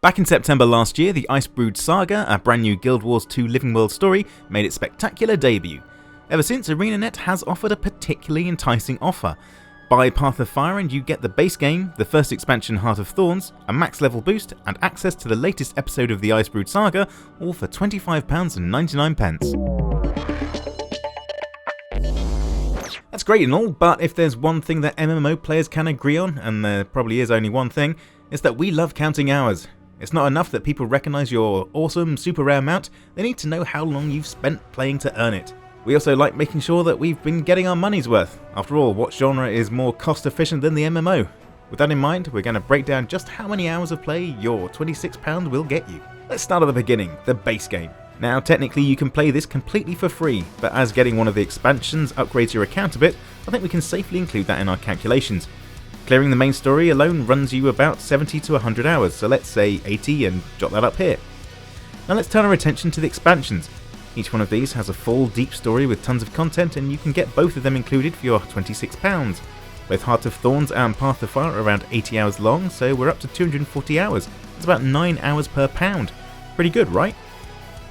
Back in September last year, the Icebrood Saga, a brand new Guild Wars 2 Living World story, made its spectacular debut. Ever since, ArenaNet has offered a particularly enticing offer. Buy Path of Fire and you get the base game, the first expansion Heart of Thorns, a max level boost, and access to the latest episode of the Icebrood Saga, all for £25.99. That's great and all, but if there's one thing that MMO players can agree on, and there probably is only one thing, it's that we love counting hours. It's not enough that people recognise your awesome, super rare mount, they need to know how long you've spent playing to earn it. We also like making sure that we've been getting our money's worth. After all, what genre is more cost efficient than the MMO? With that in mind, we're going to break down just how many hours of play your £26 will get you. Let's start at the beginning, the base game. Now technically you can play this completely for free, but as getting one of the expansions upgrades your account a bit, I think we can safely include that in our calculations. Clearing the main story alone runs you about 70 to 100 hours, so let's say 80 and jot that up here. Now let's turn our attention to the expansions. Each one of these has a full, deep story with tons of content, and you can get both of them included for your £26. Both Heart of Thorns and Path of Fire are around 80 hours long, so we're up to 240 hours. That's about 9 hours per pound. Pretty good, right?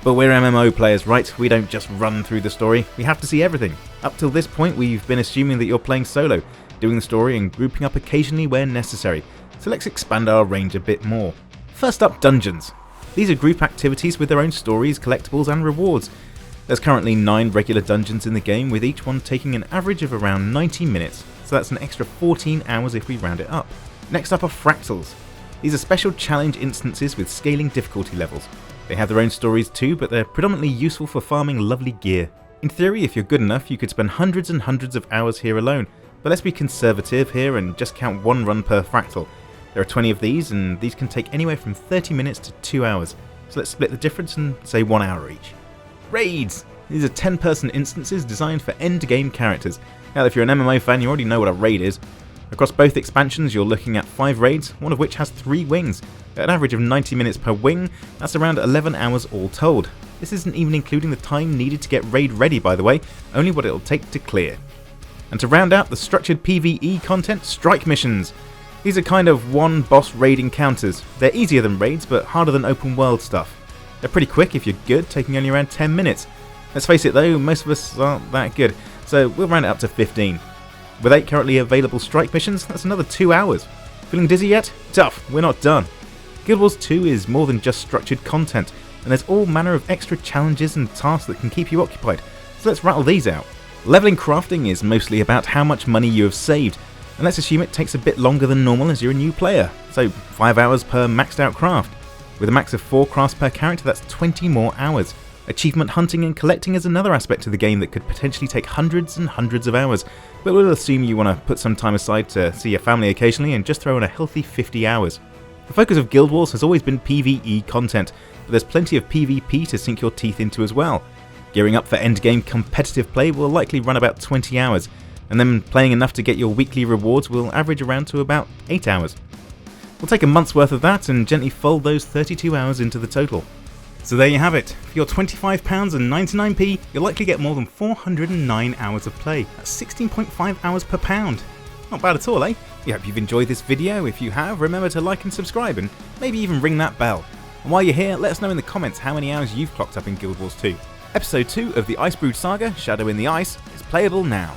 But we're MMO players, right? We don't just run through the story, we have to see everything. Up till this point, we've been assuming that you're playing solo, doing the story and grouping up occasionally where necessary, so let's expand our range a bit more. First up, dungeons. These are group activities with their own stories, collectibles and rewards. There's currently 9 regular dungeons in the game, with each one taking an average of around 90 minutes, so that's an extra 14 hours if we round it up. Next up are Fractals. These are special challenge instances with scaling difficulty levels. They have their own stories too, but they're predominantly useful for farming lovely gear. In theory, if you're good enough, you could spend hundreds and hundreds of hours here alone, but let's be conservative here and just count one run per Fractal. There are 20 of these, and these can take anywhere from 30 minutes to 2 hours, so let's split the difference and say 1 hour each. Raids! These are 10-person instances designed for endgame characters. Now if you're an MMO fan, you already know what a raid is. Across both expansions you're looking at 5 raids, one of which has 3 wings. At an average of 90 minutes per wing, that's around 11 hours all told. This isn't even including the time needed to get raid ready, by the way, only what it'll take to clear. And to round out the structured PvE content, strike missions. These are kind of one boss raid encounters. They're easier than raids, but harder than open world stuff. They're pretty quick if you're good, taking only around 10 minutes. Let's face it though, most of us aren't that good, so we'll round it up to 15. With 8 currently available strike missions, that's another 2 hours. Feeling dizzy yet? Tough, we're not done. Guild Wars 2 is more than just structured content, and there's all manner of extra challenges and tasks that can keep you occupied, so let's rattle these out. Leveling crafting is mostly about how much money you have saved, and let's assume it takes a bit longer than normal as you're a new player, so 5 hours per maxed out craft. With a max of 4 crafts per character, that's 20 more hours. Achievement hunting and collecting is another aspect of the game that could potentially take hundreds and hundreds of hours, but we'll assume you want to put some time aside to see your family occasionally and just throw in a healthy 50 hours. The focus of Guild Wars has always been PvE content, but there's plenty of PvP to sink your teeth into as well. Gearing up for endgame competitive play will likely run about 20 hours, and then playing enough to get your weekly rewards will average around to about 8 hours. We'll take a month's worth of that and gently fold those 32 hours into the total. So there you have it. For your £25.99, you'll likely get more than 409 hours of play. That's 16.5 hours per pound. Not bad at all, eh? We hope you've enjoyed this video. If you have, remember to like and subscribe and maybe even ring that bell. And while you're here, let us know in the comments how many hours you've clocked up in Guild Wars 2. Episode 2 of the Icebrood Saga, Shadow in the Ice, is playable now.